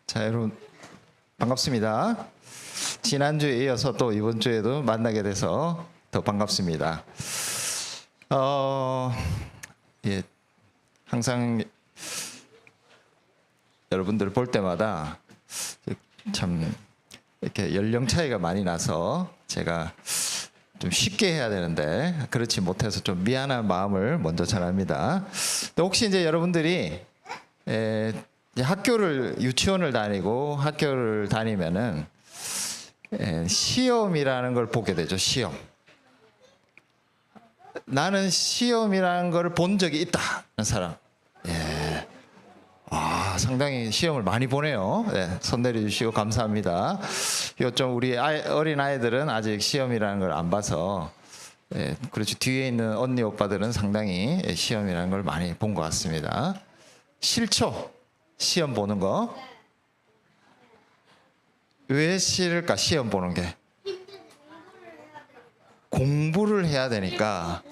자, 여러분 반갑습니다. 지난주에 이어서 또 이번 주에도 만나게 돼서 더 반갑습니다. 예, 항상 여러분들 볼 때마다 참 이렇게 연령 차이가 많이 나서 제가 좀 쉽게 해야 되는데 그렇지 못해서 좀 미안한 마음을 먼저 전합니다. 또 혹시 이제 여러분들이 학교를 유치원을 다니고 학교를 다니면은 시험이라는 걸 보게 되죠. 시험. 나는 시험이라는 걸 본 적이 있다 하는 사람. 예. 상당히 시험을 많이 보네요. 네, 손 내려주시고 감사합니다. 좀 우리 어린 아이들은 아직 시험이라는 걸 안 봐서, 그렇죠. 뒤에 있는 언니 오빠들은 상당히 시험이라는 걸 많이 본 것 같습니다. 싫죠? 시험 보는 거. 왜 싫을까? 시험 보는 게. 공부를 해야 되니까.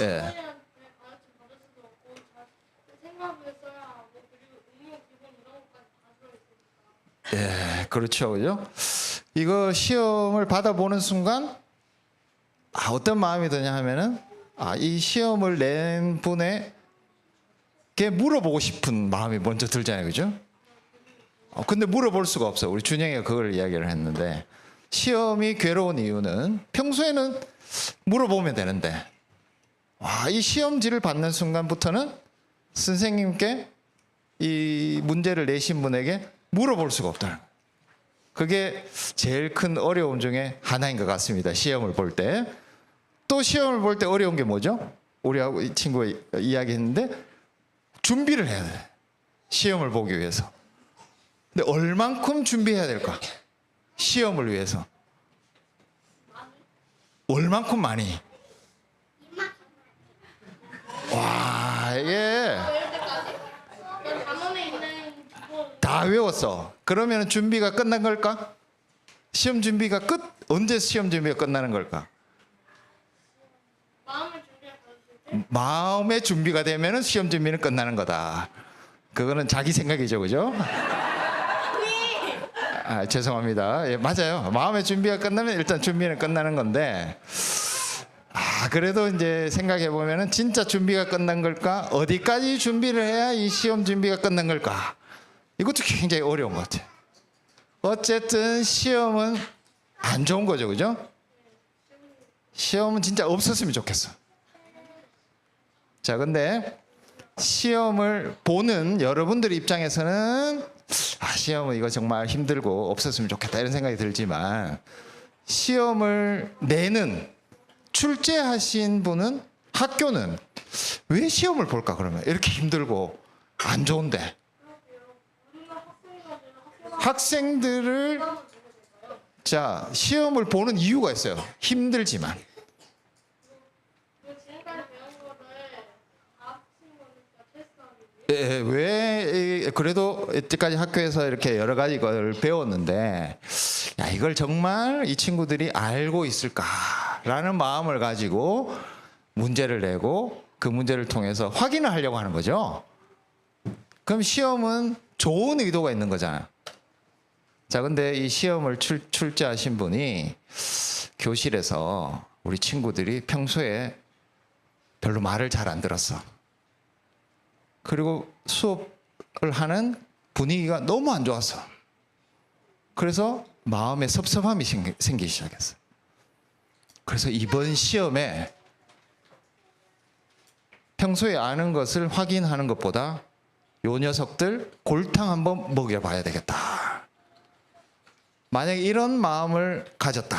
예. 예, 그렇죠, 그죠? 이거 시험을 받아보는 순간 어떤 마음이 드냐 하면은 이 시험을 낸 분에게 물어보고 싶은 마음이 먼저 들잖아요, 그죠? 근데 물어볼 수가 없어. 우리 준영이가 그걸 이야기를 했는데 시험이 괴로운 이유는 평소에는 물어보면 되는데 이 시험지를 받는 순간부터는 선생님께 이 문제를 내신 분에게 물어볼 수가 없다는 거예요. 그게 제일 큰 어려움 중에 하나인 것 같습니다. 시험을 볼 때. 또 시험을 볼 때 어려운 게 뭐죠? 우리하고 이 친구가 이야기했는데 준비를 해야 돼. 시험을 보기 위해서. 근데 얼만큼 준비해야 될까? 시험을 위해서. 얼만큼 많이? 이게 다 외웠어. 그러면 준비가 끝난 걸까? 시험 준비가 언제 시험 준비가 끝나는 걸까? 마음의 준비가 되면 시험 준비는 끝나는 거다. 그거는 자기 생각이죠, 그죠? 죄송합니다. 예, 맞아요. 마음의 준비가 끝나면 일단 준비는 끝나는 건데, 그래도 이제 생각해 보면은 진짜 준비가 끝난 걸까? 어디까지 준비를 해야 이 시험 준비가 끝난 걸까? 이것도 굉장히 어려운 것 같아요. 어쨌든 시험은 안 좋은 거죠, 그죠? 시험은 진짜 없었으면 좋겠어. 자, 근데 시험을 보는 여러분들 입장에서는 시험은 이거 정말 힘들고 없었으면 좋겠다 이런 생각이 들지만 시험을 내는 출제하신 분은 학교는 왜 시험을 볼까 그러면 이렇게 힘들고 안 좋은데 학생들을 시험을 보는 이유가 있어요. 힘들지만 왜 그래도 이때까지 학교에서 이렇게 여러 가지 걸 배웠는데 이걸 정말 이 친구들이 알고 있을까라는 마음을 가지고 문제를 내고 그 문제를 통해서 확인을 하려고 하는 거죠. 그럼 시험은 좋은 의도가 있는 거잖아요. 자, 근데 이 시험을 출제하신 분이 교실에서 우리 친구들이 평소에 별로 말을 잘 안 들었어. 그리고 수업을 하는 분위기가 너무 안 좋았어. 그래서 마음에 섭섭함이 생기기 시작했어. 그래서 이번 시험에 평소에 아는 것을 확인하는 것보다 요 녀석들 골탕 한번 먹여봐야 되겠다. 만약에 이런 마음을 가졌다.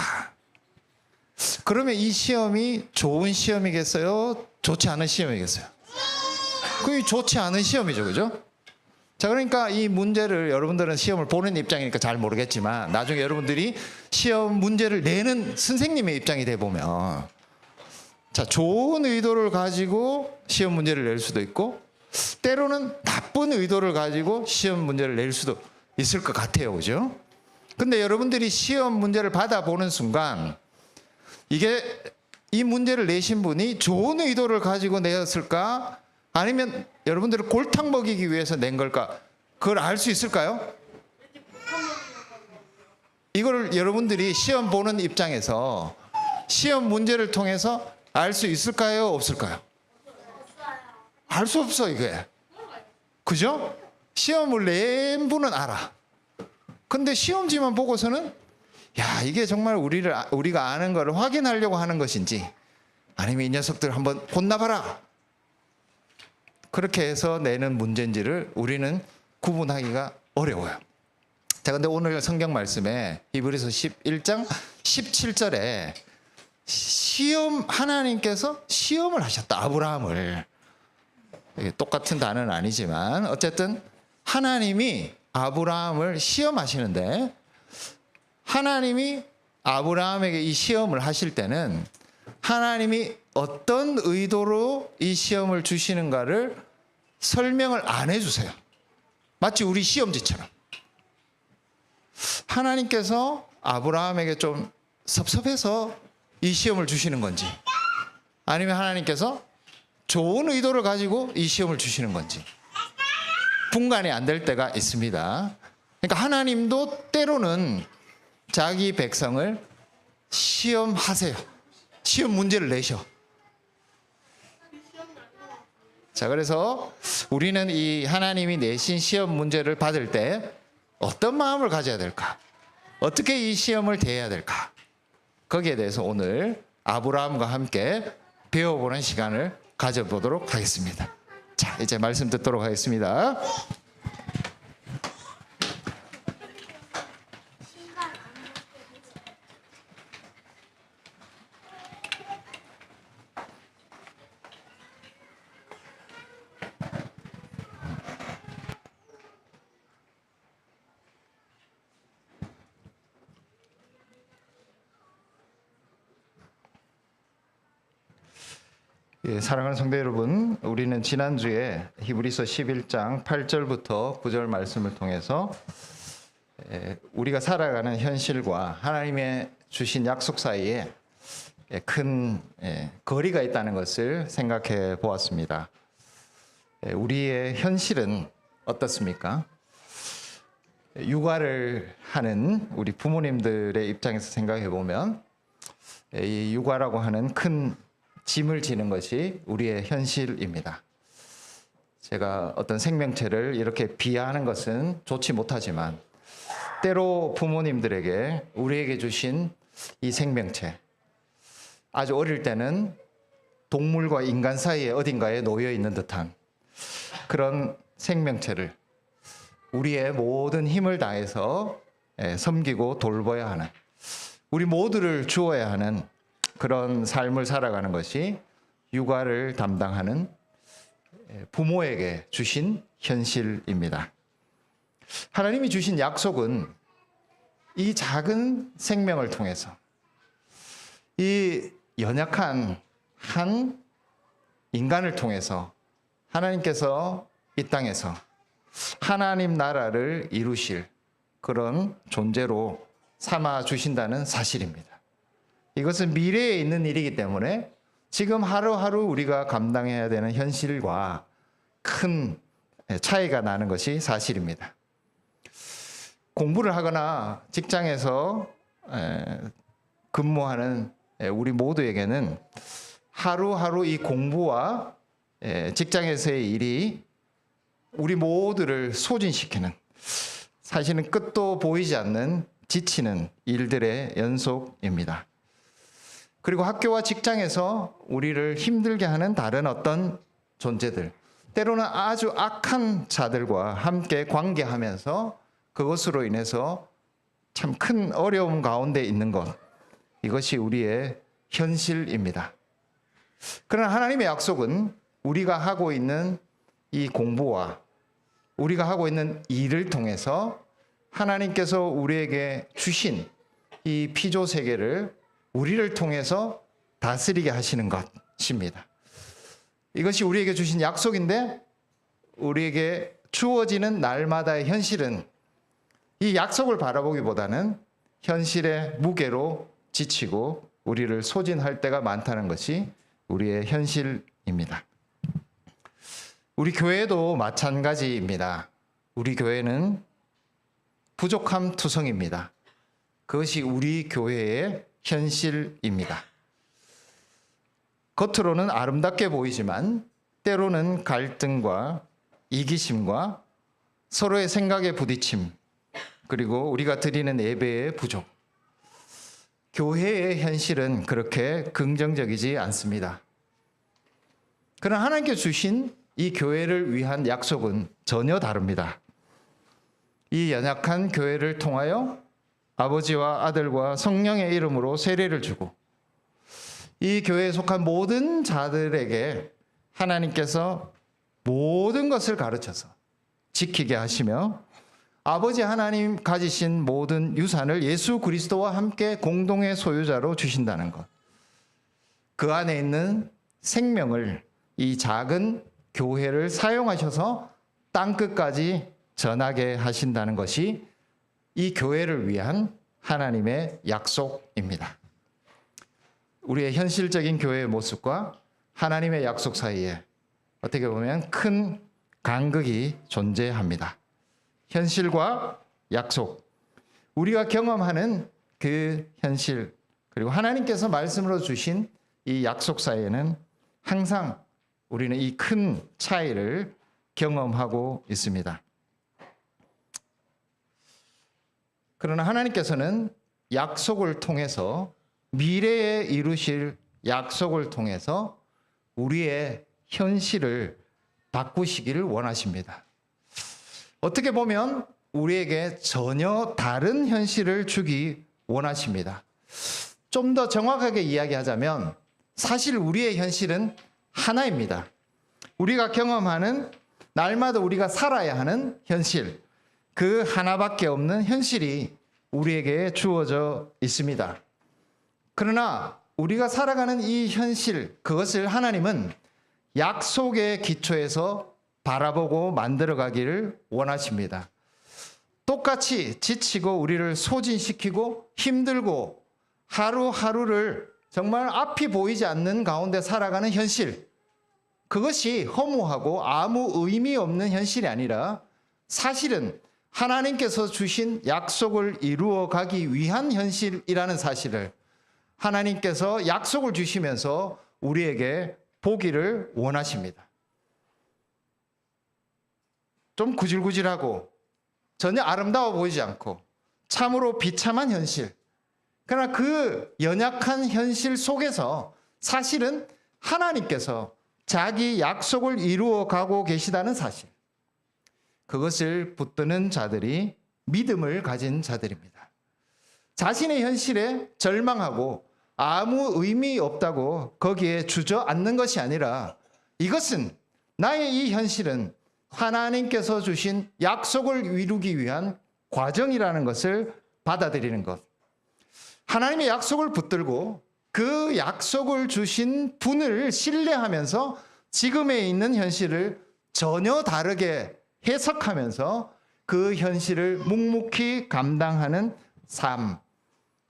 그러면 이 시험이 좋은 시험이겠어요? 좋지 않은 시험이겠어요? 그게 좋지 않은 시험이죠, 그죠? 자, 그러니까 이 문제를 여러분들은 시험을 보는 입장이니까 잘 모르겠지만 나중에 여러분들이 시험 문제를 내는 선생님의 입장이 돼 보면 좋은 의도를 가지고 시험 문제를 낼 수도 있고 때로는 나쁜 의도를 가지고 시험 문제를 낼 수도 있을 것 같아요, 그죠? 근데 여러분들이 시험 문제를 받아보는 순간 이 문제를 내신 분이 좋은 의도를 가지고 내었을까? 아니면 여러분들을 골탕 먹이기 위해서 낸 걸까? 그걸 알 수 있을까요? 이거를 여러분들이 시험 보는 입장에서 시험 문제를 통해서 알 수 있을까요? 없을까요? 알 수 없어 이게. 그죠? 시험을 낸 분은 알아. 근데 시험지만 보고서는 야 이게 정말 우리가 아는 거를 확인하려고 하는 것인지 아니면 이 녀석들 한번 혼나봐라 그렇게 해서 내는 문제인지를 우리는 구분하기가 어려워요. 자, 근데 오늘 성경 말씀에 히브리서 11장 17절에 하나님께서 시험을 하셨다. 아브라함을. 똑같은 단어는 아니지만 어쨌든 하나님이 아브라함을 시험하시는데 하나님이 아브라함에게 이 시험을 하실 때는 하나님이 어떤 의도로 이 시험을 주시는가를 설명을 안 해주세요. 마치 우리 시험지처럼. 하나님께서 아브라함에게 좀 섭섭해서 이 시험을 주시는 건지 아니면 하나님께서 좋은 의도를 가지고 이 시험을 주시는 건지 분간이 안 될 때가 있습니다. 그러니까 하나님도 때로는 자기 백성을 시험하세요. 시험 문제를 내셔. 자, 그래서 우리는 이 하나님이 내신 시험 문제를 받을 때 어떤 마음을 가져야 될까? 어떻게 이 시험을 대해야 될까? 거기에 대해서 오늘 아브라함과 함께 배워보는 시간을 가져보도록 하겠습니다. 자, 이제 말씀 듣도록 하겠습니다. 예, 사랑하는 성도 여러분, 우리는 지난주에 히브리서 11장 8절부터 9절 말씀을 통해서 우리가 살아가는 현실과 하나님의 주신 약속 사이에 큰 거리가 있다는 것을 생각해 보았습니다. 우리의 현실은 어떻습니까? 육아를 하는 우리 부모님들의 입장에서 생각해 보면 이 육아라고 하는 큰 짐을 지는 것이 우리의 현실입니다. 제가 어떤 생명체를 이렇게 비하하는 것은 좋지 못하지만 때로 부모님들에게 우리에게 주신 이 생명체 아주 어릴 때는 동물과 인간 사이에 어딘가에 놓여 있는 듯한 그런 생명체를 우리의 모든 힘을 다해서 섬기고 돌봐야 하는 우리 모두를 주어야 하는 그런 삶을 살아가는 것이 육아를 담당하는 부모에게 주신 현실입니다. 하나님이 주신 약속은 이 작은 생명을 통해서 이 연약한 한 인간을 통해서 하나님께서 이 땅에서 하나님 나라를 이루실 그런 존재로 삼아 주신다는 사실입니다. 이것은 미래에 있는 일이기 때문에 지금 하루하루 우리가 감당해야 되는 현실과 큰 차이가 나는 것이 사실입니다. 공부를 하거나 직장에서 근무하는 우리 모두에게는 하루하루 이 공부와 직장에서의 일이 우리 모두를 소진시키는 사실은 끝도 보이지 않는 지치는 일들의 연속입니다. 그리고 학교와 직장에서 우리를 힘들게 하는 다른 어떤 존재들, 때로는 아주 악한 자들과 함께 관계하면서 그것으로 인해서 참 큰 어려움 가운데 있는 것, 이것이 우리의 현실입니다. 그러나 하나님의 약속은 우리가 하고 있는 이 공부와 우리가 하고 있는 일을 통해서 하나님께서 우리에게 주신 이 피조 세계를 우리를 통해서 다스리게 하시는 것입니다. 이것이 우리에게 주신 약속인데 우리에게 주어지는 날마다의 현실은 이 약속을 바라보기보다는 현실의 무게로 지치고 우리를 소진할 때가 많다는 것이 우리의 현실입니다. 우리 교회도 마찬가지입니다. 우리 교회는 부족함 투성입니다. 그것이 우리 교회의 현실입니다. 겉으로는 아름답게 보이지만 때로는 갈등과 이기심과 서로의 생각의 부딪힘, 그리고 우리가 드리는 예배의 부족, 교회의 현실은 그렇게 긍정적이지 않습니다. 그러나 하나님께 주신 이 교회를 위한 약속은 전혀 다릅니다. 이 연약한 교회를 통하여 아버지와 아들과 성령의 이름으로 세례를 주고 이 교회에 속한 모든 자들에게 하나님께서 모든 것을 가르쳐서 지키게 하시며 아버지 하나님 가지신 모든 유산을 예수 그리스도와 함께 공동의 소유자로 주신다는 것. 그 안에 있는 생명을 이 작은 교회를 사용하셔서 땅끝까지 전하게 하신다는 것이 이 교회를 위한 하나님의 약속입니다. 우리의 현실적인 교회의 모습과 하나님의 약속 사이에 어떻게 보면 큰 간극이 존재합니다. 현실과 약속, 우리가 경험하는 그 현실, 그리고 하나님께서 말씀으로 주신 이 약속 사이에는 항상 우리는 이 큰 차이를 경험하고 있습니다. 그러나 하나님께서는 약속을 통해서, 미래에 이루실 약속을 통해서 우리의 현실을 바꾸시기를 원하십니다. 어떻게 보면 우리에게 전혀 다른 현실을 주기 원하십니다. 좀 더 정확하게 이야기하자면 사실 우리의 현실은 하나입니다. 우리가 경험하는, 날마다 우리가 살아야 하는 현실, 그 하나밖에 없는 현실이 우리에게 주어져 있습니다. 그러나 우리가 살아가는 이 현실, 그것을 하나님은 약속의 기초에서 바라보고 만들어가기를 원하십니다. 똑같이 지치고 우리를 소진시키고 힘들고 하루하루를 정말 앞이 보이지 않는 가운데 살아가는 현실, 그것이 허무하고 아무 의미 없는 현실이 아니라 사실은 하나님께서 주신 약속을 이루어 가기 위한 현실이라는 사실을 하나님께서 약속을 주시면서 우리에게 보기를 원하십니다. 좀 구질구질하고 전혀 아름다워 보이지 않고 참으로 비참한 현실. 그러나 그 연약한 현실 속에서 사실은 하나님께서 자기 약속을 이루어 가고 계시다는 사실. 그것을 붙드는 자들이 믿음을 가진 자들입니다. 자신의 현실에 절망하고 아무 의미 없다고 거기에 주저앉는 것이 아니라 이것은, 나의 이 현실은 하나님께서 주신 약속을 이루기 위한 과정이라는 것을 받아들이는 것. 하나님의 약속을 붙들고 그 약속을 주신 분을 신뢰하면서 지금에 있는 현실을 전혀 다르게 해석하면서 그 현실을 묵묵히 감당하는 삶,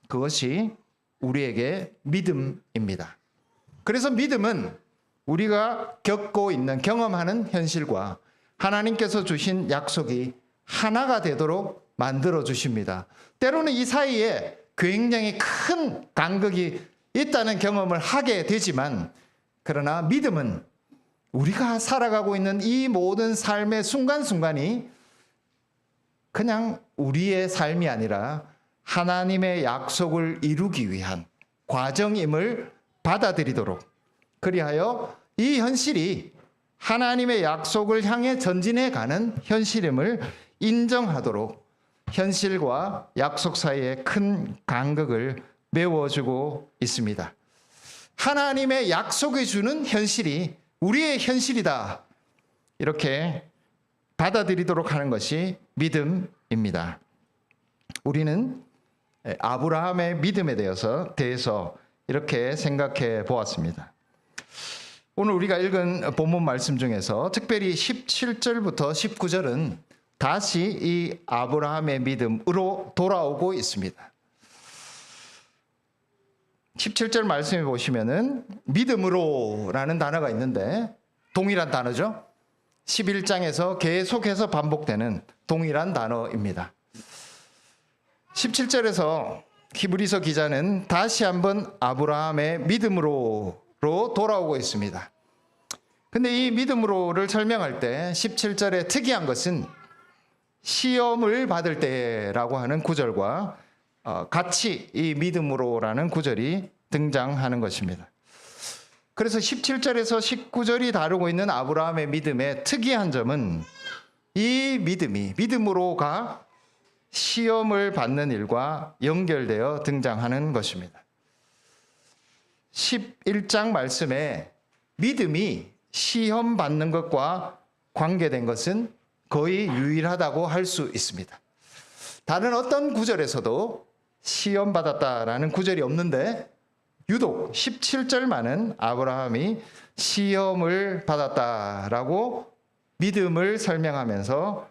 그것이 우리에게 믿음입니다. 그래서 믿음은 우리가 겪고 있는, 경험하는 현실과 하나님께서 주신 약속이 하나가 되도록 만들어 주십니다. 때로는 이 사이에 굉장히 큰 간극이 있다는 경험을 하게 되지만, 그러나 믿음은 우리가 살아가고 있는 이 모든 삶의 순간순간이 그냥 우리의 삶이 아니라 하나님의 약속을 이루기 위한 과정임을 받아들이도록, 그리하여 이 현실이 하나님의 약속을 향해 전진해 가는 현실임을 인정하도록 현실과 약속 사이의 큰 간극을 메워주고 있습니다. 하나님의 약속이 주는 현실이 우리의 현실이다, 이렇게 받아들이도록 하는 것이 믿음입니다. 우리는 아브라함의 믿음에 대해서 이렇게 생각해 보았습니다. 오늘 우리가 읽은 본문 말씀 중에서 특별히 17절부터 19절은 다시 이 아브라함의 믿음으로 돌아오고 있습니다. 17절 말씀해 보시면은 믿음으로라는 단어가 있는데 동일한 단어죠. 11장에서 계속해서 반복되는 동일한 단어입니다. 17절에서 히브리서 기자는 다시 한번 아브라함의 믿음으로 돌아오고 있습니다. 근데 이 믿음으로를 설명할 때 17절에 특이한 것은 시험을 받을 때라고 하는 구절과 같이 이 믿음으로라는 구절이 등장하는 것입니다. 그래서 17절에서 19절이 다루고 있는 아브라함의 믿음의 특이한 점은 이 믿음으로가 시험을 받는 일과 연결되어 등장하는 것입니다. 11장 말씀에 믿음이 시험 받는 것과 관계된 것은 거의 유일하다고 할 수 있습니다. 다른 어떤 구절에서도 시험 받았다라는 구절이 없는데 유독 17절만은 아브라함이 시험을 받았다라고 믿음을 설명하면서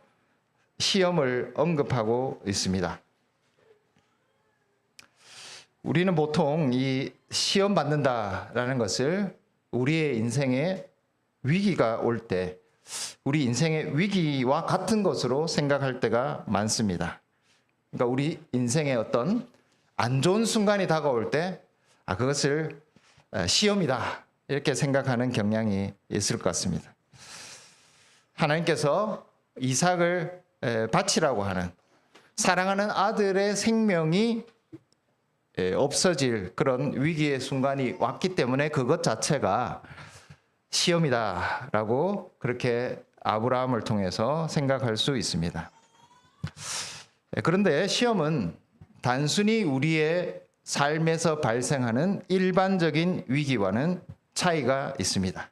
시험을 언급하고 있습니다. 우리는 보통 이 시험 받는다라는 것을 우리의 인생에 위기가 올 때, 우리 인생의 위기와 같은 것으로 생각할 때가 많습니다. 그러니까 우리 인생의 어떤 안 좋은 순간이 다가올 때, 그것을 시험이다 이렇게 생각하는 경향이 있을 것 같습니다. 하나님께서 이삭을 바치라고 하는 사랑하는 아들의 생명이 없어질 그런 위기의 순간이 왔기 때문에 그것 자체가 시험이다라고 그렇게 아브라함을 통해서 생각할 수 있습니다. 그런데 시험은 단순히 우리의 삶에서 발생하는 일반적인 위기와는 차이가 있습니다.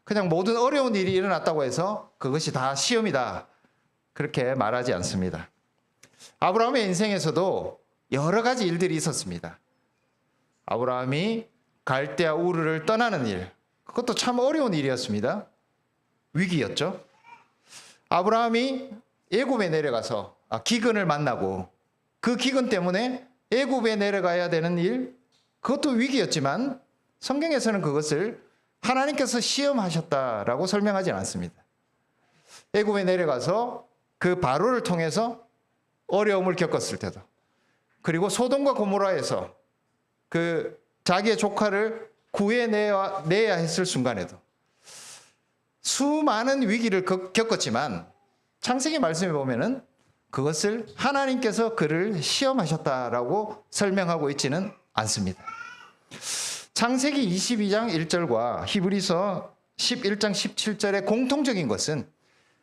그냥 모든 어려운 일이 일어났다고 해서 그것이 다 시험이다 그렇게 말하지 않습니다. 아브라함의 인생에서도 여러 가지 일들이 있었습니다. 아브라함이 갈대아 우르를 떠나는 일, 그것도 참 어려운 일이었습니다. 위기였죠. 아브라함이 애굽에 내려가서 기근을 만나고 그 기근 때문에 애굽에 내려가야 되는 일, 그것도 위기였지만 성경에서는 그것을 하나님께서 시험하셨다라고 설명하지 않습니다. 애굽에 내려가서 그 바로를 통해서 어려움을 겪었을 때도, 그리고 소돔과 고모라에서 그 자기의 조카를 구해내야 했을 순간에도 수많은 위기를 겪었지만 창세기 말씀에 보면은 그것을 하나님께서 그를 시험하셨다라고 설명하고 있지는 않습니다. 창세기 22장 1절과 히브리서 11장 17절의 공통적인 것은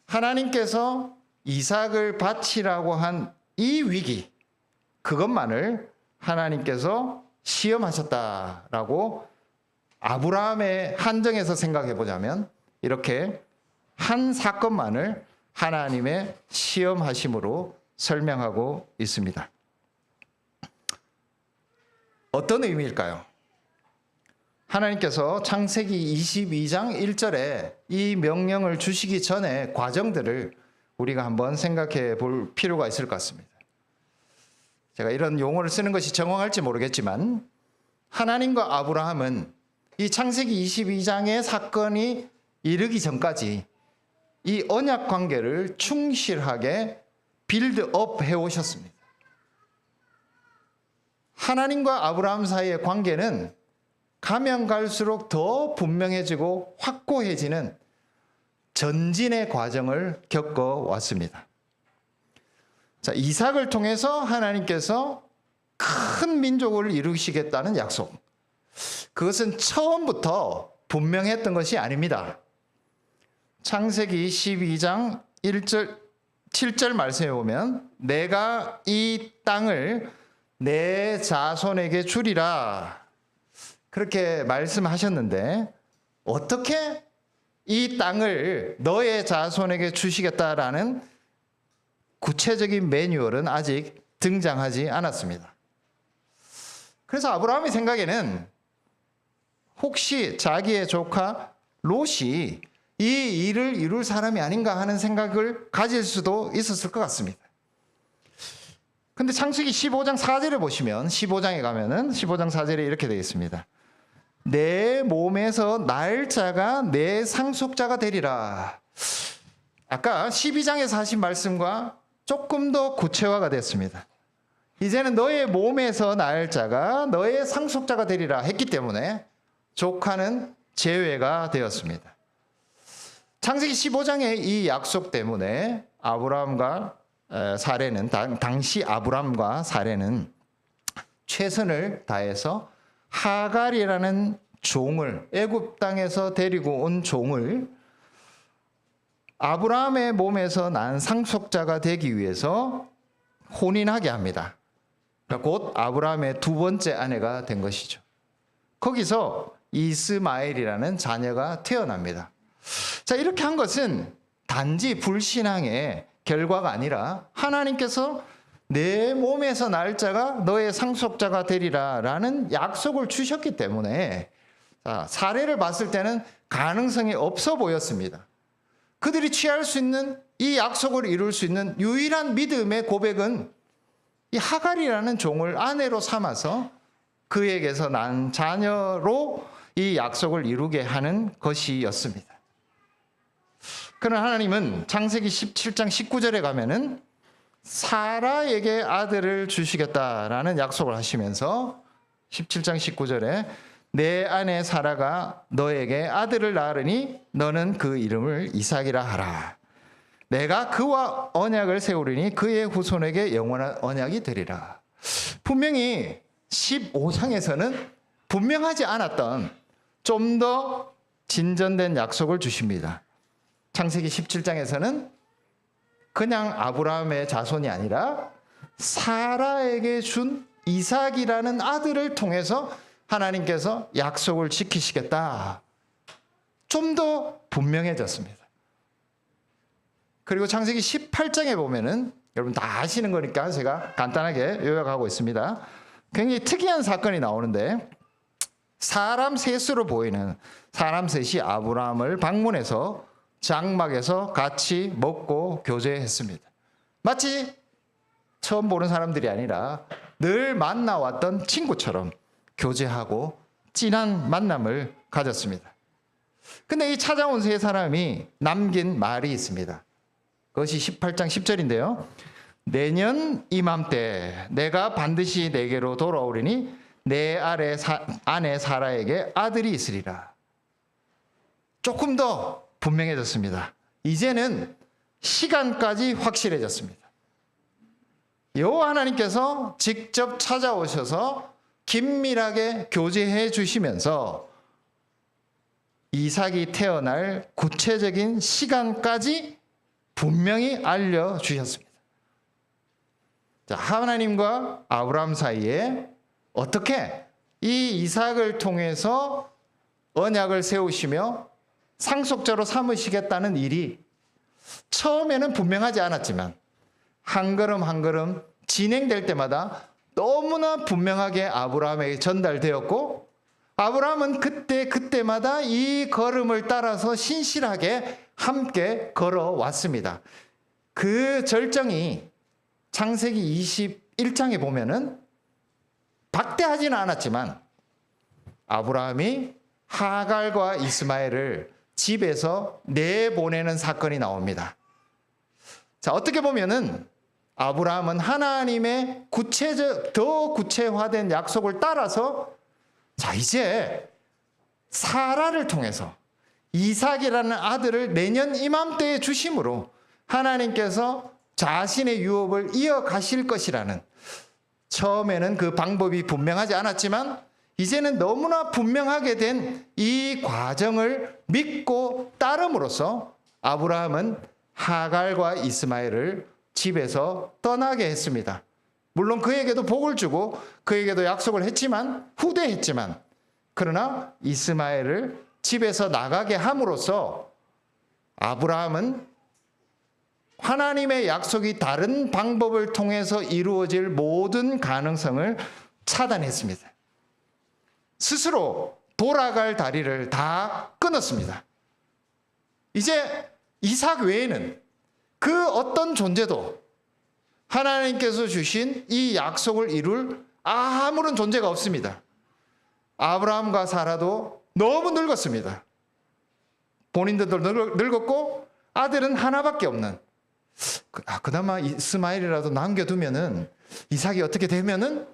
하나님께서 이삭을 바치라고 한 이 위기, 그것만을 하나님께서 시험하셨다라고 아브라함의 한정에서 생각해 보자면 이렇게 한 사건만을 하나님의 시험하심으로 설명하고 있습니다. 어떤 의미일까요? 하나님께서 창세기 22장 1절에 이 명령을 주시기 전에 과정들을 우리가 한번 생각해 볼 필요가 있을 것 같습니다. 제가 이런 용어를 쓰는 것이 정확할지 모르겠지만 하나님과 아브라함은 이 창세기 22장의 사건이 이르기 전까지 이 언약 관계를 충실하게 빌드업 해오셨습니다. 하나님과 아브라함 사이의 관계는 가면 갈수록 더 분명해지고 확고해지는 전진의 과정을 겪어왔습니다. 자, 이삭을 통해서 하나님께서 큰 민족을 이루시겠다는 약속. 그것은 처음부터 분명했던 것이 아닙니다. 창세기 12장 1절, 7절 말씀에 보면 내가 이 땅을 내 자손에게 주리라 그렇게 말씀하셨는데 어떻게 이 땅을 너의 자손에게 주시겠다라는 구체적인 매뉴얼은 아직 등장하지 않았습니다. 그래서 아브라함의 생각에는 혹시 자기의 조카 롯이 이 일을 이룰 사람이 아닌가 하는 생각을 가질 수도 있었을 것 같습니다. 근데 창세기 15장 4절에 보시면 15장에 가면은 15장 4절에 이렇게 되어 있습니다. 내 몸에서 날 자가 내 상속자가 되리라. 아까 12장에서 하신 말씀과 조금 더 구체화가 됐습니다. 이제는 너의 몸에서 날 자가 너의 상속자가 되리라 했기 때문에 조카는 제외가 되었습니다. 창세기 15장의 이 약속 때문에 아브라함과 사레는, 당시 아브라함과 사레는 최선을 다해서 하갈이라는 종을, 애굽 땅에서 데리고 온 종을 아브라함의 몸에서 난 상속자가 되기 위해서 혼인하게 합니다. 곧 아브라함의 두 번째 아내가 된 것이죠. 거기서 이스마엘이라는 자녀가 태어납니다. 자, 이렇게 한 것은 단지 불신앙의 결과가 아니라 하나님께서 내 몸에서 날 자가 너의 상속자가 되리라 라는 약속을 주셨기 때문에 사례를 봤을 때는 가능성이 없어 보였습니다. 그들이 취할 수 있는 이 약속을 이룰 수 있는 유일한 믿음의 고백은 이 하갈이라는 종을 아내로 삼아서 그에게서 난 자녀로 이 약속을 이루게 하는 것이었습니다. 그러나 하나님은 창세기 17장 19절에 가면은 사라에게 아들을 주시겠다라는 약속을 하시면서 17장 19절에 내 아내 사라가 너에게 아들을 낳으니 너는 그 이름을 이삭이라 하라. 내가 그와 언약을 세우리니 그의 후손에게 영원한 언약이 되리라. 분명히 15장에서는 분명하지 않았던 좀 더 진전된 약속을 주십니다. 창세기 17장에서는 그냥 아브라함의 자손이 아니라 사라에게 준 이삭이라는 아들을 통해서 하나님께서 약속을 지키시겠다. 좀 더 분명해졌습니다. 그리고 창세기 18장에 보면은 여러분 다 아시는 거니까 제가 간단하게 요약하고 있습니다. 굉장히 특이한 사건이 나오는데 사람 셋으로 보이는 사람 셋이 아브라함을 방문해서 장막에서 같이 먹고 교제했습니다. 마치 처음 보는 사람들이 아니라 늘 만나왔던 친구처럼 교제하고 진한 만남을 가졌습니다. 근데 이 찾아온 세 사람이 남긴 말이 있습니다. 그것이 18장 10절인데요. 내년 이맘때 내가 반드시 내게로 돌아오리니 내 아내 사라에게 아들이 있으리라. 조금 더 분명해졌습니다. 이제는 시간까지 확실해졌습니다. 여호와 하나님께서 직접 찾아오셔서 긴밀하게 교제해 주시면서 이삭이 태어날 구체적인 시간까지 분명히 알려주셨습니다. 자, 하나님과 아브라함 사이에 어떻게 이 이삭을 통해서 언약을 세우시며 상속자로 삼으시겠다는 일이 처음에는 분명하지 않았지만 한 걸음 한 걸음 진행될 때마다 너무나 분명하게 아브라함에게 전달되었고 아브라함은 그때마다 이 걸음을 따라서 신실하게 함께 걸어왔습니다. 그 절정이 창세기 21장에 보면은 박대하지는 않았지만 아브라함이 하갈과 이스마엘을 집에서 내보내는 사건이 나옵니다. 자, 어떻게 보면은 아브라함은 하나님의 더 구체화된 약속을 따라서 자, 이제 사라를 통해서 이삭이라는 아들을 내년 이맘때에 주심으로 하나님께서 자신의 유업을 이어가실 것이라는 처음에는 그 방법이 분명하지 않았지만 이제는 너무나 분명하게 된 이 과정을 믿고 따름으로써 아브라함은 하갈과 이스마엘을 집에서 떠나게 했습니다. 물론 그에게도 복을 주고 그에게도 약속을 했지만 후대했지만 그러나 이스마엘을 집에서 나가게 함으로써 아브라함은 하나님의 약속이 다른 방법을 통해서 이루어질 모든 가능성을 차단했습니다. 스스로 돌아갈 다리를 다 끊었습니다. 이제 이삭 외에는 그 어떤 존재도 하나님께서 주신 이 약속을 이룰 아무런 존재가 없습니다. 아브라함과 사라도 너무 늙었습니다. 본인들도 늙었고 아들은 하나밖에 없는, 그나마 이스마엘이라도 남겨두면은, 이삭이 어떻게 되면은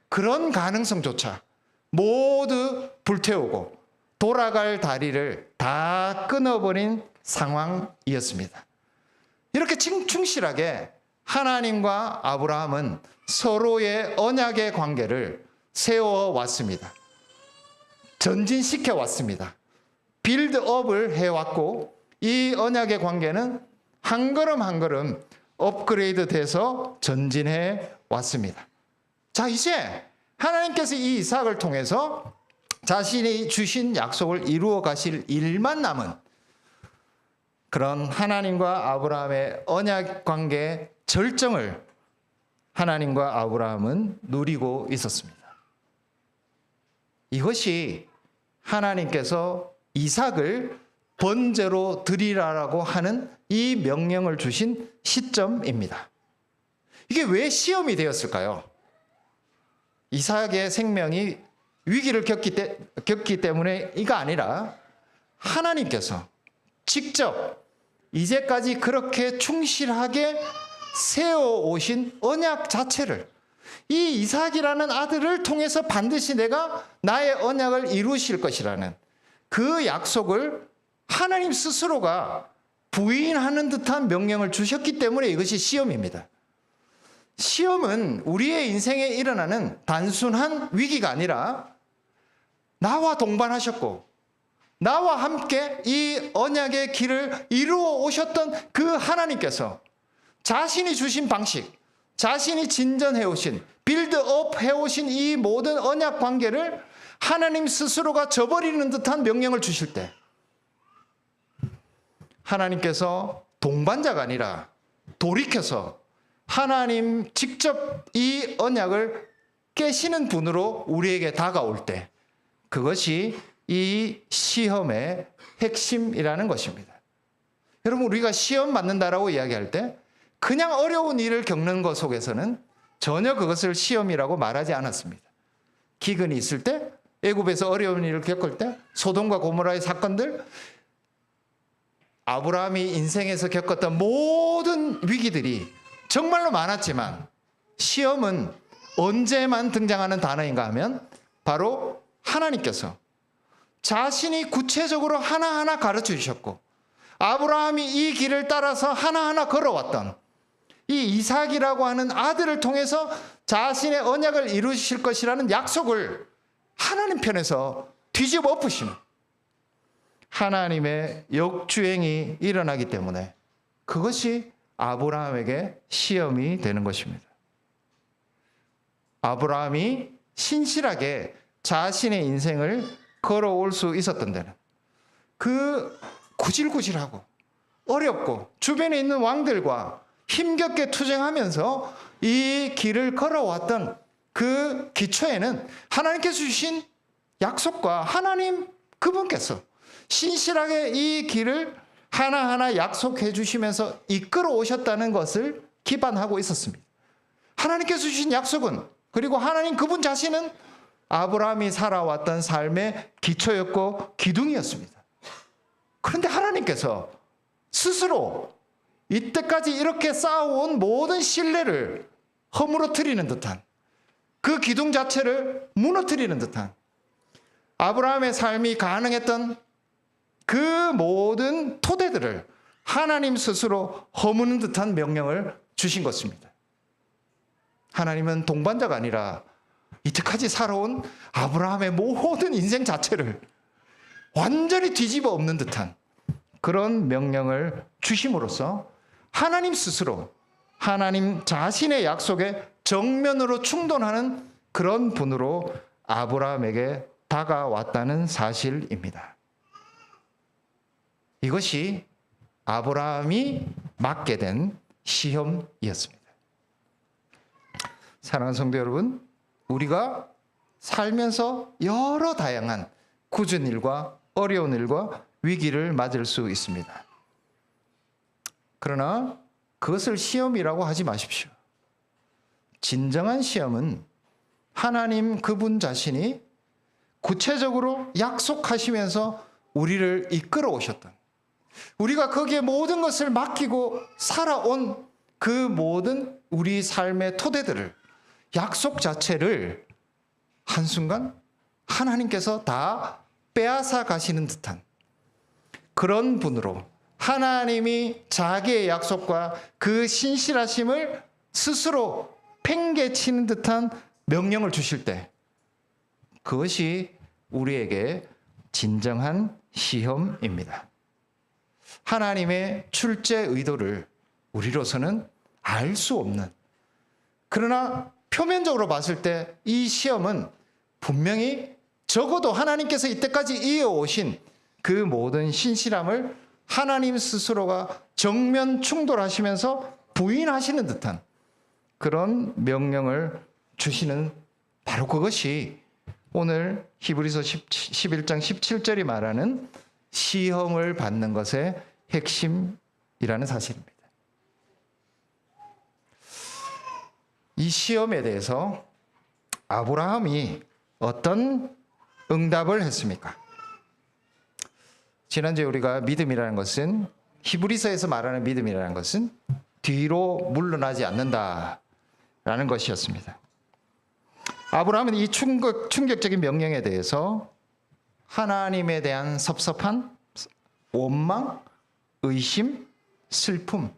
그런 가능성조차 모두 불태우고 돌아갈 다리를 다 끊어버린 상황이었습니다. 이렇게 충실하게 하나님과 아브라함은 서로의 언약의 관계를 세워왔습니다. 전진시켜 왔습니다. 빌드업을 해왔고, 이 언약의 관계는 한 걸음 한 걸음 업그레이드 돼서 전진해 왔습니다. 자, 이제 하나님께서 이 이삭을 통해서 자신이 주신 약속을 이루어 가실 일만 남은 그런 하나님과 아브라함의 언약 관계의 절정을 하나님과 아브라함은 누리고 있었습니다. 이것이 하나님께서 이삭을 번제로 드리라라고 하는 이 명령을 주신 시점입니다. 이게 왜 시험이 되었을까요? 이삭의 생명이 위기를 겪기 때문에 이가 아니라 하나님께서 직접 이제까지 그렇게 충실하게 세워오신 언약 자체를, 이 이삭이라는 아들을 통해서 반드시 내가 나의 언약을 이루실 것이라는 그 약속을 하나님 스스로가 부인하는 듯한 명령을 주셨기 때문에 이것이 시험입니다. 시험은 우리의 인생에 일어나는 단순한 위기가 아니라 나와 동반하셨고 나와 함께 이 언약의 길을 이루어 오셨던 그 하나님께서 자신이 주신 방식, 자신이 진전해 오신, 빌드업 해오신 이 모든 언약 관계를 하나님 스스로가 저버리는 듯한 명령을 주실 때, 하나님께서 동반자가 아니라 돌이켜서 하나님 직접 이 언약을 깨시는 분으로 우리에게 다가올 때, 그것이 이 시험의 핵심이라는 것입니다. 여러분, 우리가 시험 맞는다라고 이야기할 때 그냥 어려운 일을 겪는 것 속에서는 전혀 그것을 시험이라고 말하지 않았습니다. 기근이 있을 때, 애굽에서 어려운 일을 겪을 때, 소돔과 고모라의 사건들, 아브라함이 인생에서 겪었던 모든 위기들이 정말로 많았지만, 시험은 언제만 등장하는 단어인가 하면 바로 하나님께서 자신이 구체적으로 하나하나 가르쳐 주셨고, 아브라함이 이 길을 따라서 하나하나 걸어왔던 이 이삭이라고 하는 아들을 통해서 자신의 언약을 이루실 것이라는 약속을 하나님 편에서 뒤집어 엎으시는 하나님의 역주행이 일어나기 때문에 그것이 아브라함에게 시험이 되는 것입니다. 아브라함이 신실하게 자신의 인생을 걸어올 수 있었던 데는 그 구질구질하고 어렵고 주변에 있는 왕들과 힘겹게 투쟁하면서 이 길을 걸어왔던 그 기초에는 하나님께서 주신 약속과 하나님 그분께서 신실하게 이 길을 하나하나 약속해 주시면서 이끌어 오셨다는 것을 기반하고 있었습니다. 하나님께서 주신 약속은, 그리고 하나님 그분 자신은 아브라함이 살아왔던 삶의 기초였고 기둥이었습니다. 그런데 하나님께서 스스로 이때까지 이렇게 쌓아온 모든 신뢰를 허물어뜨리는 듯한, 그 기둥 자체를 무너뜨리는 듯한, 아브라함의 삶이 가능했던 그 모든 토대들을 하나님 스스로 허무는 듯한 명령을 주신 것입니다. 하나님은 동반자가 아니라 이때까지 살아온 아브라함의 모든 인생 자체를 완전히 뒤집어 엎는 듯한 그런 명령을 주심으로써 하나님 스스로 하나님 자신의 약속에 정면으로 충돌하는 그런 분으로 아브라함에게 다가왔다는 사실입니다. 이것이 아브라함이 맞게 된 시험이었습니다. 사랑하는 성도 여러분, 우리가 살면서 여러 다양한 굳은 일과 어려운 일과 위기를 맞을 수 있습니다. 그러나 그것을 시험이라고 하지 마십시오. 진정한 시험은 하나님 그분 자신이 구체적으로 약속하시면서 우리를 이끌어 오셨던, 우리가 거기에 모든 것을 맡기고 살아온 그 모든 우리 삶의 토대들을, 약속 자체를 한순간 하나님께서 다 빼앗아 가시는 듯한 그런 분으로, 하나님이 자기의 약속과 그 신실하심을 스스로 팽개치는 듯한 명령을 주실 때, 그것이 우리에게 진정한 시험입니다. 하나님의 출제 의도를 우리로서는 알 수 없는, 그러나 표면적으로 봤을 때 이 시험은 분명히 적어도 하나님께서 이때까지 이어오신 그 모든 신실함을 하나님 스스로가 정면 충돌하시면서 부인하시는 듯한 그런 명령을 주시는, 바로 그것이 오늘 히브리서 11장 17절이 말하는 시험을 받는 것의 핵심이라는 사실입니다. 이 시험에 대해서 아브라함이 어떤 응답을 했습니까? 지난주에 우리가 믿음이라는 것은, 히브리서에서 말하는 믿음이라는 것은 뒤로 물러나지 않는다라는 것이었습니다. 아브라함은 이 충격적인 명령에 대해서 하나님에 대한 섭섭한 원망, 의심, 슬픔,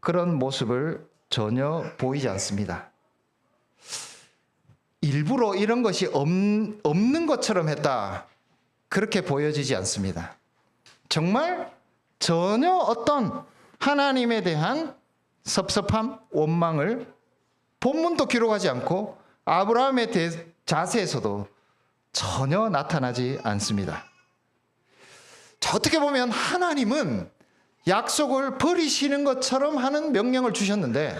그런 모습을 전혀 보이지 않습니다. 일부러 이런 것이 없는 것처럼 했다, 그렇게 보여지지 않습니다. 정말 전혀 어떤 하나님에 대한 섭섭함, 원망을 본문도 기록하지 않고 아브라함의 자세에서도 전혀 나타나지 않습니다. 자, 어떻게 보면 하나님은 약속을 버리시는 것처럼 하는 명령을 주셨는데,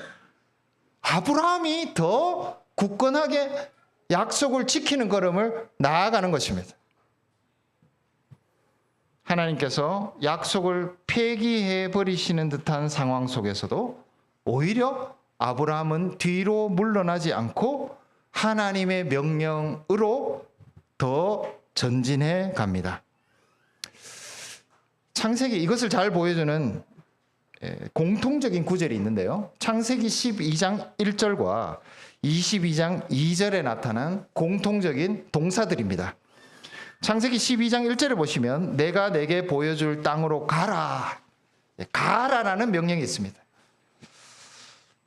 아브라함이 더 굳건하게 약속을 지키는 걸음을 나아가는 것입니다. 하나님께서 약속을 폐기해 버리시는 듯한 상황 속에서도 오히려 아브라함은 뒤로 물러나지 않고 하나님의 명령으로 더 전진해 갑니다. 창세기, 이것을 잘 보여주는 공통적인 구절이 있는데요. 창세기 12장 1절과 22장 2절에 나타난 공통적인 동사들입니다. 창세기 12장 1절을 보시면 내가 내게 보여줄 땅으로 가라, 가라라는 명령이 있습니다.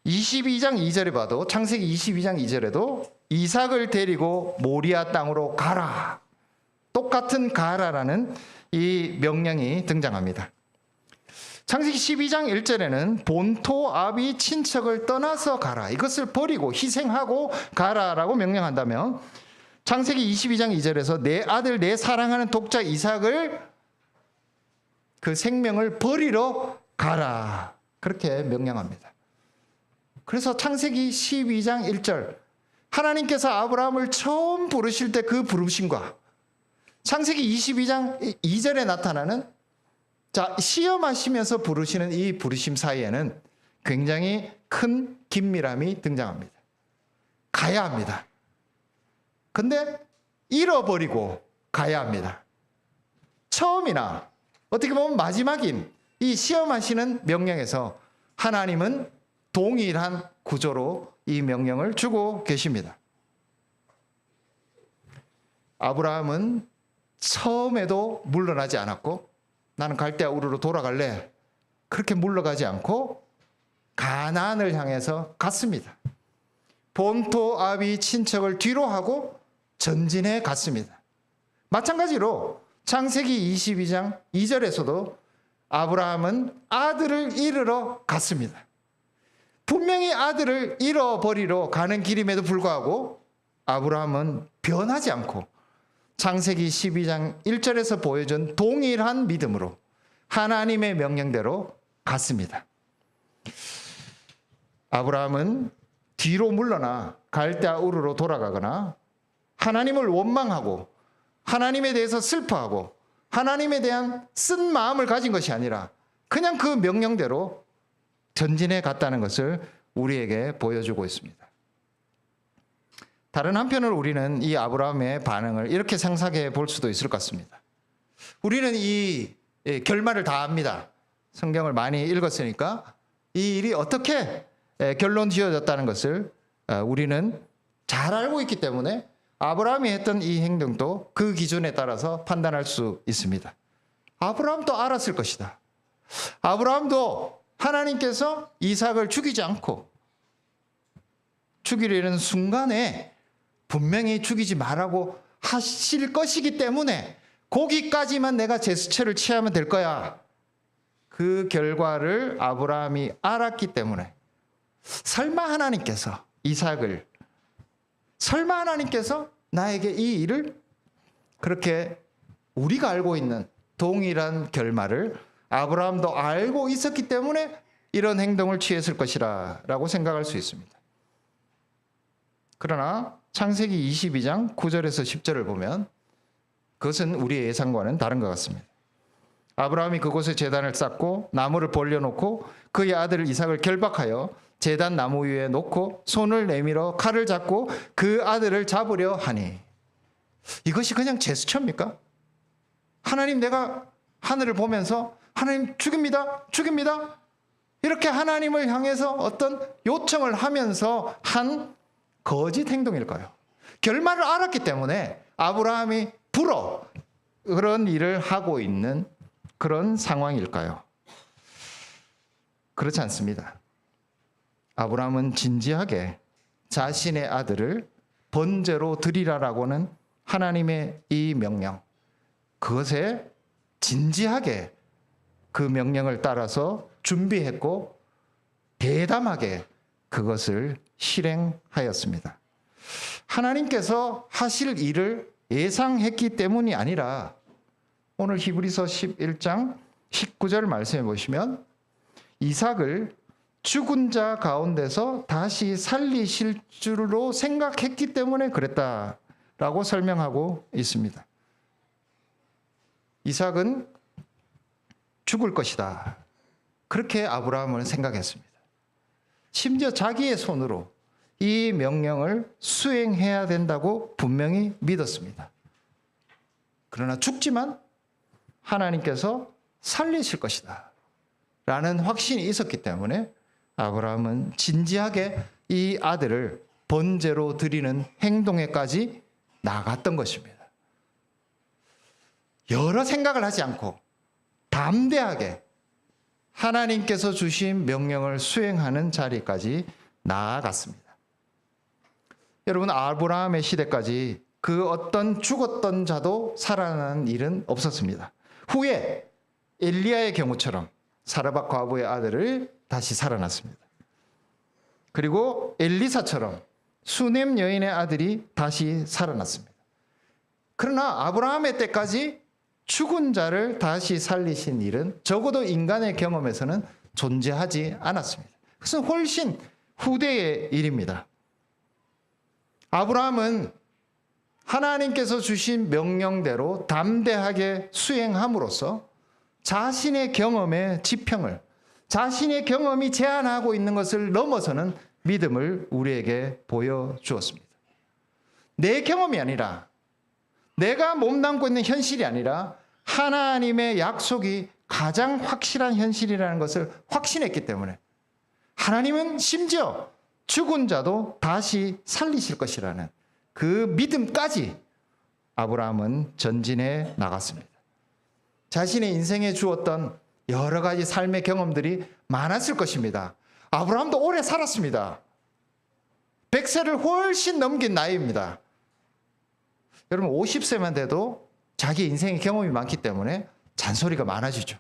22장 2절에 봐도, 창세기 22장 2절에도 이삭을 데리고 모리아 땅으로 가라, 똑같은 가라라는 이 명령이 등장합니다. 창세기 12장 1절에는 본토 아비 친척을 떠나서 가라, 이것을 버리고 희생하고 가라라고 명령한다면, 창세기 22장 2절에서 내 아들, 내 사랑하는 독자 이삭을, 그 생명을 버리러 가라, 그렇게 명령합니다. 그래서 창세기 12장 1절, 하나님께서 아브라함을 처음 부르실 때 그 부르심과 창세기 22장 2절에 나타나는, 자, 시험하시면서 부르시는 이 부르심 사이에는 굉장히 큰 긴밀함이 등장합니다. 가야 합니다. 근데 잃어버리고 가야 합니다. 처음이나 어떻게 보면 마지막인 이 시험하시는 명령에서 하나님은 동일한 구조로 이 명령을 주고 계십니다. 아브라함은 처음에도 물러나지 않았고, 나는 갈대아 우르로 돌아갈래, 그렇게 물러가지 않고 가나안을 향해서 갔습니다. 본토 아비 친척을 뒤로 하고 전진해 갔습니다. 마찬가지로 창세기 22장 2절에서도 아브라함은 아들을 잃으러 갔습니다. 분명히 아들을 잃어버리러 가는 길임에도 불구하고 아브라함은 변하지 않고 창세기 12장 1절에서 보여준 동일한 믿음으로 하나님의 명령대로 갔습니다. 아브라함은 뒤로 물러나 갈대아 우르로 돌아가거나 하나님을 원망하고 하나님에 대해서 슬퍼하고 하나님에 대한 쓴 마음을 가진 것이 아니라 그냥 그 명령대로 전진해 갔다는 것을 우리에게 보여주고 있습니다. 다른 한편으로 우리는 이 아브라함의 반응을 이렇게 상상해 볼 수도 있을 것 같습니다. 우리는 이 결말을 다 압니다. 성경을 많이 읽었으니까 이 일이 어떻게 결론 지어졌다는 것을 우리는 잘 알고 있기 때문에 아브라함이 했던 이 행동도 그 기준에 따라서 판단할 수 있습니다. 아브라함도 알았을 것이다. 아브라함도 하나님께서 이삭을 죽이지 않고 죽이려는 순간에 분명히 죽이지 말라고 하실 것이기 때문에 거기까지만 내가 제스처를 취하면 될 거야. 그 결과를 아브라함이 알았기 때문에 설마 하나님께서 이삭을 설마 하나님께서 나에게 이 일을 그렇게 우리가 알고 있는 동일한 결말을 아브라함도 알고 있었기 때문에 이런 행동을 취했을 것이라 라고 생각할 수 있습니다. 그러나 창세기 22장 9절에서 10절을 보면 그것은 우리의 예상과는 다른 것 같습니다. 아브라함이 그곳에 제단을 쌓고 나무를 벌려놓고 그의 아들 이삭을 결박하여 제단 나무 위에 놓고 손을 내밀어 칼을 잡고 그 아들을 잡으려 하니 이것이 그냥 제스처입니까? 하나님 내가 하늘을 보면서 하나님 죽입니다. 죽입니다. 이렇게 하나님을 향해서 어떤 요청을 하면서 한 거짓 행동일까요? 결말을 알았기 때문에 아브라함이 불어 그런 일을 하고 있는 그런 상황일까요? 그렇지 않습니다. 아브라함은 진지하게 자신의 아들을 번제로 드리라라고는 하나님의 이 명령, 그것에 진지하게 그 명령을 따라서 준비했고 대담하게 그것을 실행하였습니다. 하나님께서 하실 일을 예상했기 때문이 아니라 오늘 히브리서 11장 19절 말씀해 보시면 이삭을 죽은 자 가운데서 다시 살리실 줄로 생각했기 때문에 그랬다라고 설명하고 있습니다. 이삭은 죽을 것이다. 그렇게 아브라함은 생각했습니다. 심지어 자기의 손으로 이 명령을 수행해야 된다고 분명히 믿었습니다. 그러나 죽지만 하나님께서 살리실 것이다 라는 확신이 있었기 때문에 아브라함은 진지하게 이 아들을 번제로 드리는 행동에까지 나갔던 것입니다. 여러 생각을 하지 않고 담대하게 하나님께서 주신 명령을 수행하는 자리까지 나아갔습니다. 여러분, 아브라함의 시대까지 그 어떤 죽었던 자도 살아나는 일은 없었습니다. 후에 엘리야의 경우처럼 사르밧 과부의 아들을 다시 살아났습니다. 그리고 엘리사처럼 수넴 여인의 아들이 다시 살아났습니다. 그러나 아브라함의 때까지 죽은 자를 다시 살리신 일은 적어도 인간의 경험에서는 존재하지 않았습니다. 그것은 훨씬 후대의 일입니다. 아브라함은 하나님께서 주신 명령대로 담대하게 수행함으로써 자신의 경험의 지평을, 자신의 경험이 제한하고 있는 것을 넘어서는 믿음을 우리에게 보여주었습니다. 내 경험이 아니라, 내가 몸담고 있는 현실이 아니라 하나님의 약속이 가장 확실한 현실이라는 것을 확신했기 때문에 하나님은 심지어 죽은 자도 다시 살리실 것이라는 그 믿음까지 아브라함은 전진해 나갔습니다. 자신의 인생에 주었던 여러 가지 삶의 경험들이 많았을 것입니다. 아브라함도 오래 살았습니다. 100세를 훨씬 넘긴 나이입니다. 여러분 50세만 돼도 자기 인생의 경험이 많기 때문에 잔소리가 많아지죠.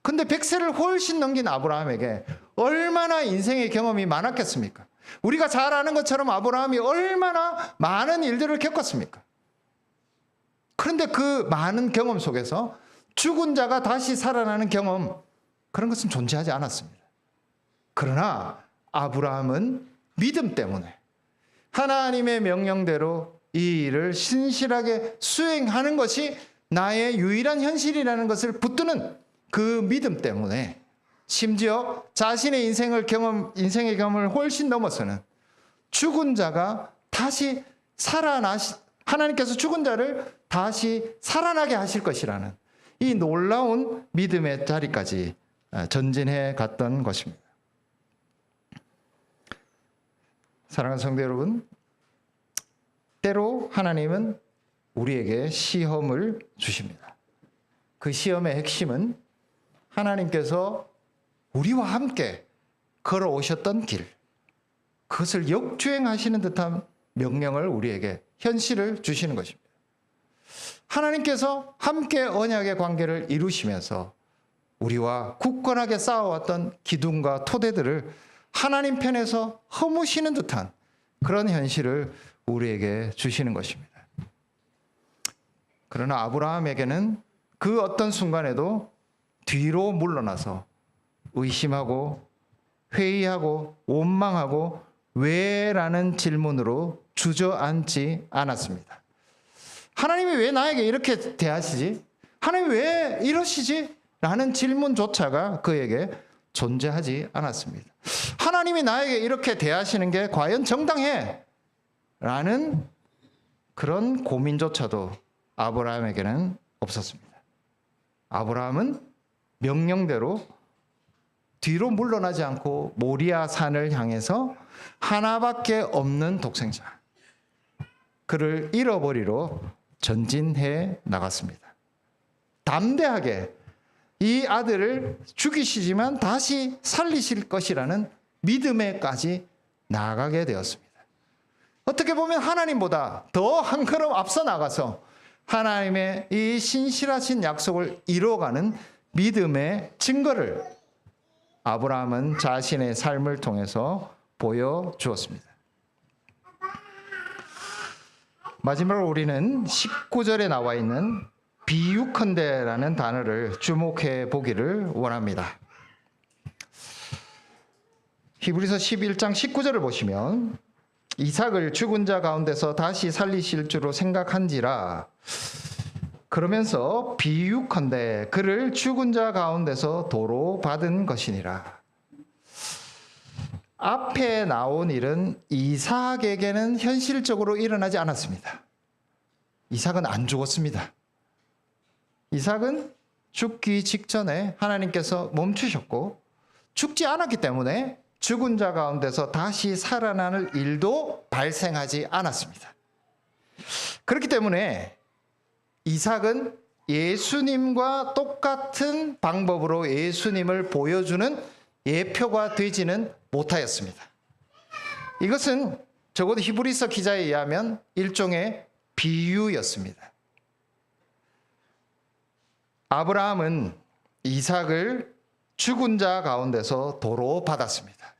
근데 100세를 훨씬 넘긴 아브라함에게 얼마나 인생의 경험이 많았겠습니까? 우리가 잘 아는 것처럼 아브라함이 얼마나 많은 일들을 겪었습니까? 그런데 그 많은 경험 속에서 죽은 자가 다시 살아나는 경험, 그런 것은 존재하지 않았습니다. 그러나 아브라함은 믿음 때문에 하나님의 명령대로 이 일을 신실하게 수행하는 것이 나의 유일한 현실이라는 것을 붙드는 그 믿음 때문에 심지어 자신의 인생의 경험을 훨씬 넘어서는 죽은 자가 다시 하나님께서 죽은 자를 다시 살아나게 하실 것이라는 이 놀라운 믿음의 자리까지 전진해 갔던 것입니다. 사랑하는 성도 여러분, 때로 하나님은 우리에게 시험을 주십니다. 그 시험의 핵심은 하나님께서 우리와 함께 걸어오셨던 길, 그것을 역주행하시는 듯한 명령을 우리에게, 현실을 주시는 것입니다. 하나님께서 함께 언약의 관계를 이루시면서 우리와 굳건하게 쌓아왔던 기둥과 토대들을 하나님 편에서 허무시는 듯한 그런 현실을 우리에게 주시는 것입니다. 그러나 아브라함에게는 그 어떤 순간에도 뒤로 물러나서 의심하고 회의하고 원망하고 왜라는 질문으로 주저앉지 않았습니다. 하나님이 왜 나에게 이렇게 대하시지? 하나님이 왜 이러시지? 라는 질문조차가 그에게 존재하지 않았습니다. 하나님이 나에게 이렇게 대하시는 게 과연 정당해? 라는 그런 고민조차도 아브라함에게는 없었습니다. 아브라함은 명령대로 뒤로 물러나지 않고 모리아 산을 향해서 하나밖에 없는 독생자, 그를 잃어버리러 전진해 나갔습니다. 담대하게 이 아들을 죽이시지만 다시 살리실 것이라는 믿음에까지 나아가게 되었습니다. 어떻게 보면 하나님보다 더 한 걸음 앞서 나가서 하나님의 이 신실하신 약속을 이루어가는 믿음의 증거를 아브라함은 자신의 삶을 통해서 보여주었습니다. 마지막으로 우리는 19절에 나와 있는 비유컨대라는 단어를 주목해 보기를 원합니다. 히브리서 11장 19절을 보시면 이삭을 죽은 자 가운데서 다시 살리실 줄로 생각한지라, 그러면서 비유컨대 그를 죽은 자 가운데서 도로 받은 것이니라. 앞에 나온 일은 이삭에게는 현실적으로 일어나지 않았습니다. 이삭은 안 죽었습니다. 이삭은 죽기 직전에 하나님께서 멈추셨고, 죽지 않았기 때문에 죽은 자 가운데서 다시 살아나는 일도 발생하지 않았습니다. 그렇기 때문에 이삭은 예수님과 똑같은 방법으로 예수님을 보여주는 예표가 되지는 못하였습니다. 이것은 적어도 히브리서 기자에 의하면 일종의 비유였습니다. 아브라함은 이삭을 죽은 자 가운데서 도로 받았습니다.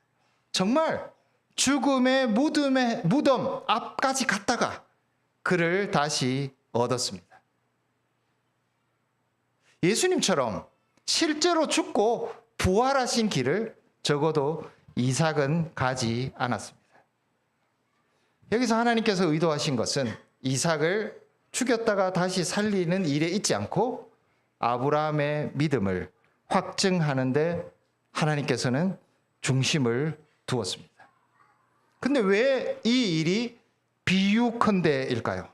정말 죽음의 무덤 앞까지 갔다가 그를 다시 얻었습니다. 예수님처럼 실제로 죽고 부활하신 길을 적어도 이삭은 가지 않았습니다. 여기서 하나님께서 의도하신 것은 이삭을 죽였다가 다시 살리는 일에 있지 않고 아브라함의 믿음을 확증하는데 하나님께서는 중심을 두었습니다. 근데 왜 이 일이 비유컨대일까요?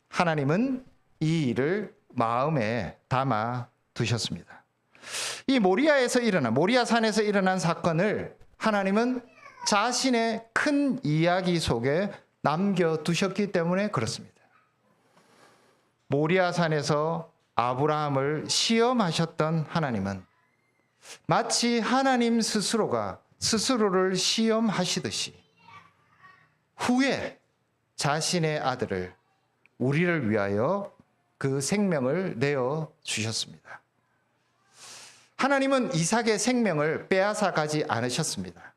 하나님은 이 일을 마음에 담아 두셨습니다. 이 모리아 산에서 일어난 사건을 하나님은 자신의 큰 이야기 속에 남겨두셨기 때문에 그렇습니다. 모리아 산에서 아브라함을 시험하셨던 하나님은 마치 하나님 스스로가 스스로를 시험하시듯이 후에 자신의 아들을 우리를 위하여 그 생명을 내어 주셨습니다. 하나님은 이삭의 생명을 빼앗아 가지 않으셨습니다.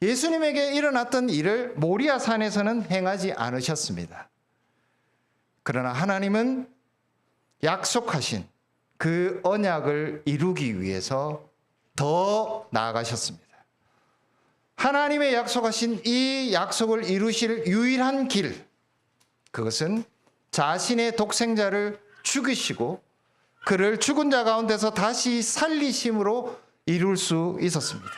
예수님에게 일어났던 일을 모리아 산에서는 행하지 않으셨습니다. 그러나 하나님은 약속하신 그 언약을 이루기 위해서 더 나아가셨습니다. 하나님의 약속하신 이 약속을 이루실 유일한 길, 그것은 자신의 독생자를 죽이시고 그를 죽은 자 가운데서 다시 살리심으로 이룰 수 있었습니다.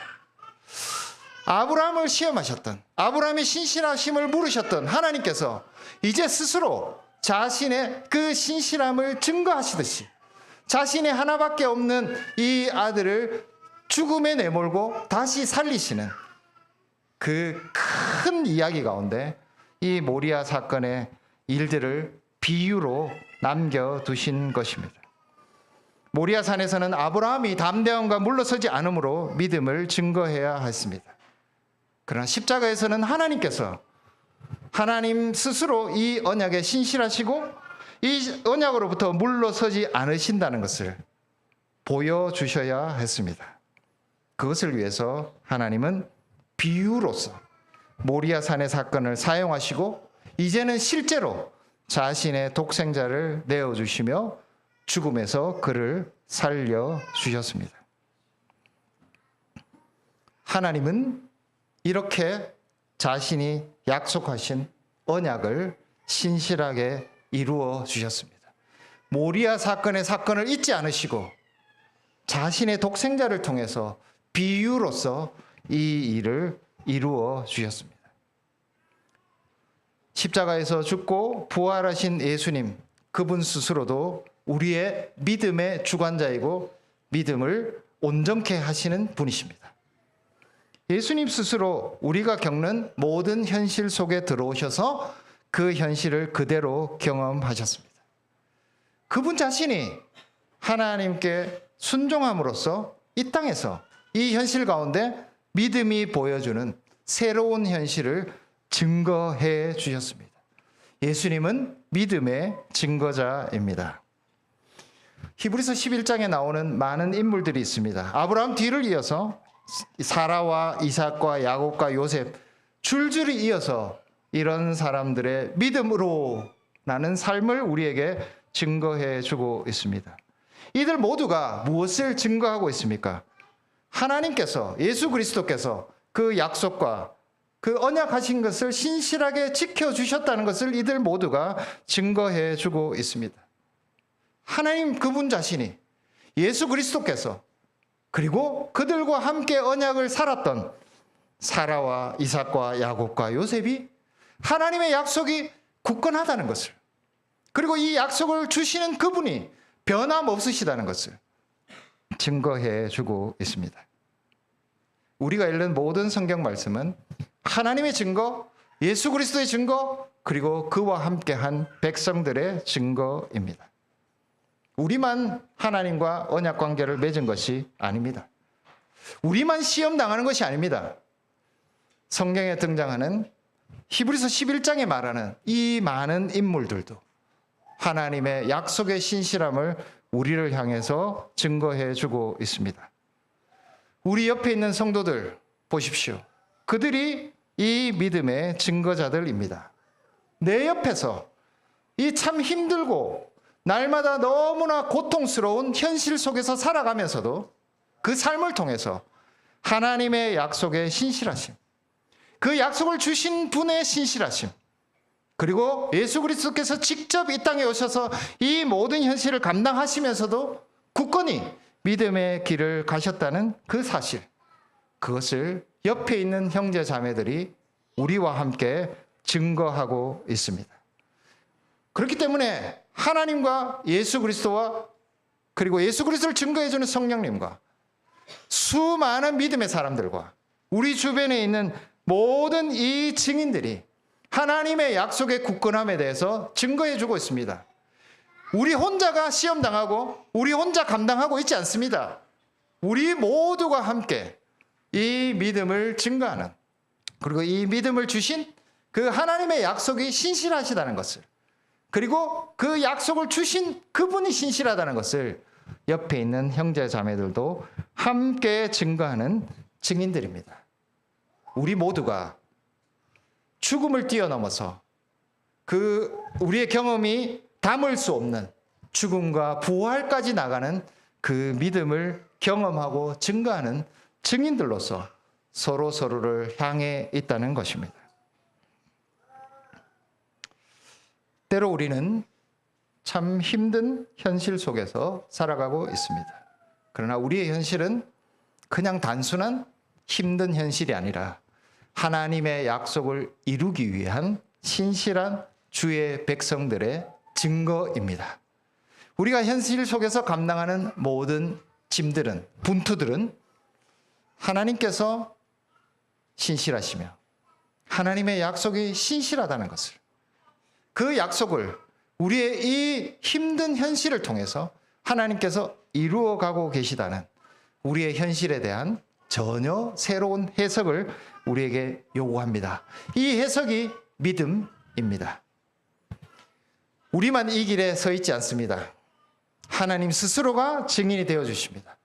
아브라함을 시험하셨던, 아브라함의 신실하심을 물으셨던 하나님께서 이제 스스로 자신의 그 신실함을 증거하시듯이 자신의 하나밖에 없는 이 아들을 죽음에 내몰고 다시 살리시는 그 큰 이야기 가운데 이 모리아 사건의 일들을 비유로 남겨두신 것입니다. 모리아 산에서는 아브라함이 담대함과 물러서지 않으므로 믿음을 증거해야 했습니다. 그러나 십자가에서는 하나님 스스로 이 언약에 신실하시고 이 언약으로부터 물러서지 않으신다는 것을 보여주셔야 했습니다. 그것을 위해서 하나님은 비유로서 모리아 산의 사건을 사용하시고 이제는 실제로 자신의 독생자를 내어주시며 죽음에서 그를 살려주셨습니다. 하나님은 이렇게 자신이 약속하신 언약을 신실하게 이루어 주셨습니다. 모리아 사건을 잊지 않으시고 자신의 독생자를 통해서 비유로서 이 일을 이루어 주셨습니다. 십자가에서 죽고 부활하신 예수님, 그분 스스로도 우리의 믿음의 주관자이고 믿음을 온전케 하시는 분이십니다. 예수님 스스로 우리가 겪는 모든 현실 속에 들어오셔서 그 현실을 그대로 경험하셨습니다. 그분 자신이 하나님께 순종함으로써 이 땅에서 이 현실 가운데 믿음이 보여주는 새로운 현실을 증거해 주셨습니다. 예수님은 믿음의 증거자입니다. 히브리서 11장에 나오는 많은 인물들이 있습니다. 아브라함 뒤를 이어서 사라와 이삭과 야곱과 요셉 줄줄이 이어서 이런 사람들의 믿음으로 나는 삶을 우리에게 증거해 주고 있습니다. 이들 모두가 무엇을 증거하고 있습니까? 하나님께서, 예수 그리스도께서 그 약속과 그 언약하신 것을 신실하게 지켜주셨다는 것을 이들 모두가 증거해 주고 있습니다. 하나님 그분 자신이, 예수 그리스도께서, 그리고 그들과 함께 언약을 살았던 사라와 이삭과 야곱과 요셉이 하나님의 약속이 굳건하다는 것을, 그리고 이 약속을 주시는 그분이 변함없으시다는 것을 증거해 주고 있습니다. 우리가 읽는 모든 성경 말씀은 하나님의 증거, 예수 그리스도의 증거, 그리고 그와 함께한 백성들의 증거입니다. 우리만 하나님과 언약 관계를 맺은 것이 아닙니다. 우리만 시험 당하는 것이 아닙니다. 성경에 등장하는 히브리서 11장에 말하는 이 많은 인물들도 하나님의 약속의 신실함을 우리를 향해서 증거해 주고 있습니다. 우리 옆에 있는 성도들 보십시오. 그들이 이 믿음의 증거자들입니다. 내 옆에서 이 참 힘들고 날마다 너무나 고통스러운 현실 속에서 살아가면서도 그 삶을 통해서 하나님의 약속의 신실하심, 그 약속을 주신 분의 신실하심, 그리고 예수 그리스도께서 직접 이 땅에 오셔서 이 모든 현실을 감당하시면서도 굳건히 믿음의 길을 가셨다는 그 사실, 그것을 옆에 있는 형제 자매들이 우리와 함께 증거하고 있습니다. 그렇기 때문에 하나님과 예수 그리스도와 그리고 예수 그리스도를 증거해주는 성령님과 수많은 믿음의 사람들과 우리 주변에 있는 모든 이 증인들이 하나님의 약속의 굳건함에 대해서 증거해주고 있습니다. 우리 혼자가 시험당하고 우리 혼자 감당하고 있지 않습니다. 우리 모두가 함께 이 믿음을 증거하는, 그리고 이 믿음을 주신 그 하나님의 약속이 신실하시다는 것을, 그리고 그 약속을 주신 그분이 신실하다는 것을 옆에 있는 형제 자매들도 함께 증거하는 증인들입니다. 우리 모두가 죽음을 뛰어넘어서 그 우리의 경험이 담을 수 없는 죽음과 부활까지 나가는 그 믿음을 경험하고 증거하는 증인들로서 서로를 향해 있다는 것입니다. 때로 우리는 참 힘든 현실 속에서 살아가고 있습니다. 그러나 우리의 현실은 그냥 단순한 힘든 현실이 아니라 하나님의 약속을 이루기 위한 신실한 주의 백성들의 증거입니다. 우리가 현실 속에서 감당하는 모든 짐들은, 분투들은 하나님께서 신실하시며 하나님의 약속이 신실하다는 것을, 그 약속을 우리의 이 힘든 현실을 통해서 하나님께서 이루어가고 계시다는 우리의 현실에 대한 전혀 새로운 해석을 우리에게 요구합니다. 이 해석이 믿음입니다. 우리만 이 길에 서 있지 않습니다. 하나님 스스로가 증인이 되어 주십니다.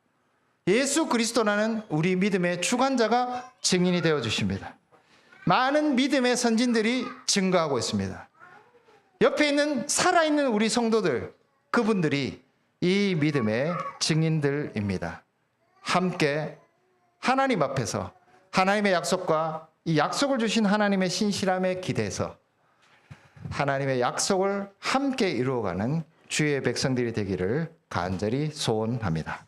예수 그리스도라는 우리 믿음의 주관자가 증인이 되어 주십니다. 많은 믿음의 선진들이 증거하고 있습니다. 옆에 있는 살아있는 우리 성도들, 그분들이 이 믿음의 증인들입니다. 함께 하나님 앞에서 하나님의 약속과 이 약속을 주신 하나님의 신실함에 기대서 하나님의 약속을 함께 이루어가는 주의 백성들이 되기를 간절히 소원합니다.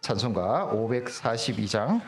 찬송가 542장